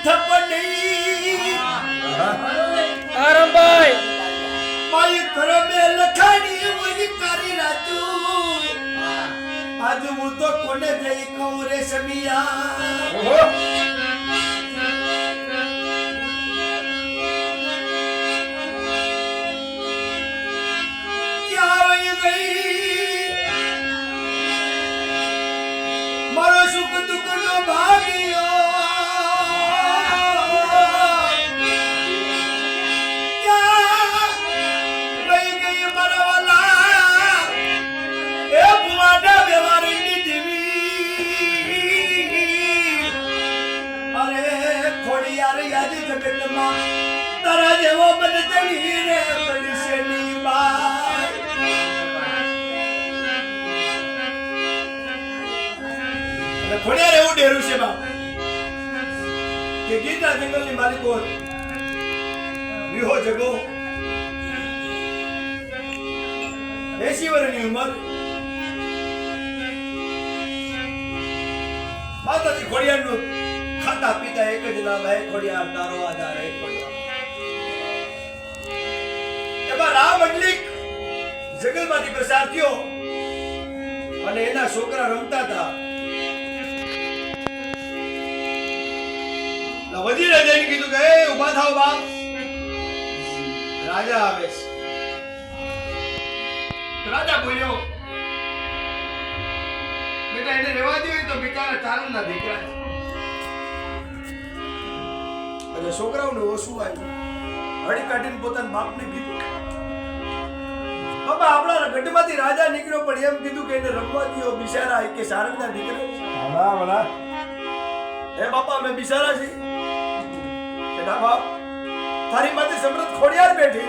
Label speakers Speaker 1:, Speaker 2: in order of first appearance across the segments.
Speaker 1: થપડી
Speaker 2: આરામભાઈ
Speaker 1: મારી કરમે લખાણી ઓલી તારી રાજુ આજ હું તો કોને જઈ કહું રે સમિયા મારો સુખ દુઃખ નો ભાગ્યો ક્યાં લઈ ગઈ મારા વાલા એ ભુવાના વ્યવહારની દેવી અરે ખોડિયાર યાદ જગતમાં તારા જેવો બન ચડી રે પડશે ની બાઈ ખોડિયાર એવું ડેરું છે બાપ કે ગીરના જંગલની માલિકો વિહો જગો 80 વર્ષની ઉંમર માતાજી ખોડિયારનું ખાતા પીતા એક જ નામ હે ખોડિયાર તારો આધાર હે ખોડિયાર એમાં રામ મંડલિક જંગલમાંથી પસાર થયો અને એના છોકરા રમતા હતા વજીરે જઈને કીધું કે એ ઊભા થાઓ બાપ રાજા આવે છે રાજા બોલ્યો બેટા એને રહેવા દો તો બિચારા ચારણના દીકરા છે અને છોકરાઓને ઓછું આવ્યું હળી કાઢીને પોતાના બાપને કીધું બાપા આપણા ગઢમાંથી રાજા નીકળ્યો પણ એમ કીધું કે એને રમવા દો બિચારા કે સારંગના દીકરા હે બાપા અમે બિચારા છીએ ના બાપ તારી માથે સમૃદ્ધ ખોડિયાર બેઠી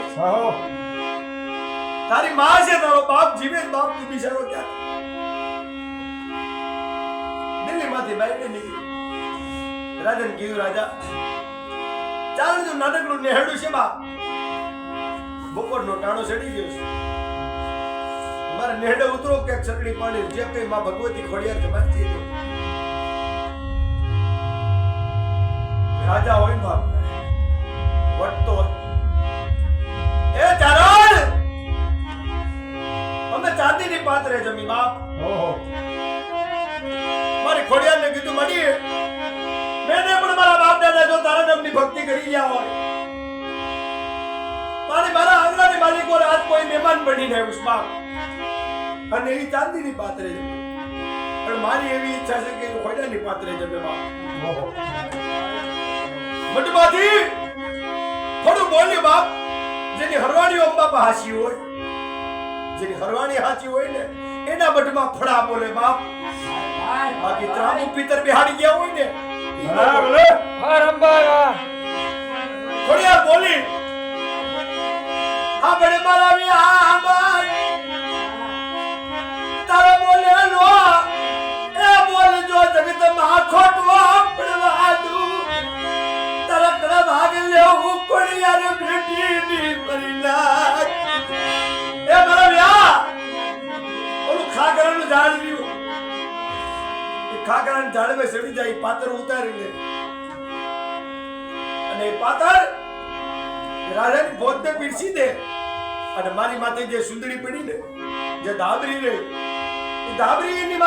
Speaker 1: તારી માં છે તારો બાપ જીવે બાપ તું બિચારો ક્યાં દિલ્હી માંથી બાઈને નીકળી રાજાને કીધું રાજા ચાલો જો નાનકડું નેહડું છે બાપ બપોરનો ટાણો ચડી ગયો છે મારે નેહડે ઉતરો ક્યાંક ચકડી પાણી જે કઈ માં ભગવતી ખોડિયાર જમાતી રાજા હોય બાપ વટતો એ ચારણ અમે ચાંદીની પાત્રે જમી બાપ મારી ખોડિયારને કીધું મળી મેને પણ મારા બાપ દાદા જો તારા નામની ભક્તિ કરી ગયા હોય મારા આંગણાની માલિકો આજ કોઈ મહેમાન બનીને આવ્યું બાપ અને એ ચાંદીની પાત્રે જમી પણ મારી એવી ઈચ્છા છે કે ખોડિયારની પાત્રે જમે બાપ મઠમાંથી થોડું બોલ્યું બાપ જેની હરવાણી અંબા હાસી હોય જેની હરવાણી હાચી હોય ને એના મઠમાં ફડા બોલે બાપ બાકી ત્રામુ પિતર બિહાડી ગયા હોય ને ખોડિયાર બોલી આ બડે મારા વિહાર તારા બોલે લો એ બોલ જો જગતમાં ખોટવા પડવા દઉં તરકડા ભાગ લેવું ખોડિયાર બેટીની પરિણામ એ મારા વ્યા ઓલું ખાગરાનું ઝાડ રહ્યું એ ખાગરાના ઝાડમાં ચડી જાય પાતર ઉતારી લે અને એ પાતર રાજાની ભોજને પીરસી દે અને મારી માથે જે સુંદરી પડી ને જે ધાબરી રહી એ ધાબરી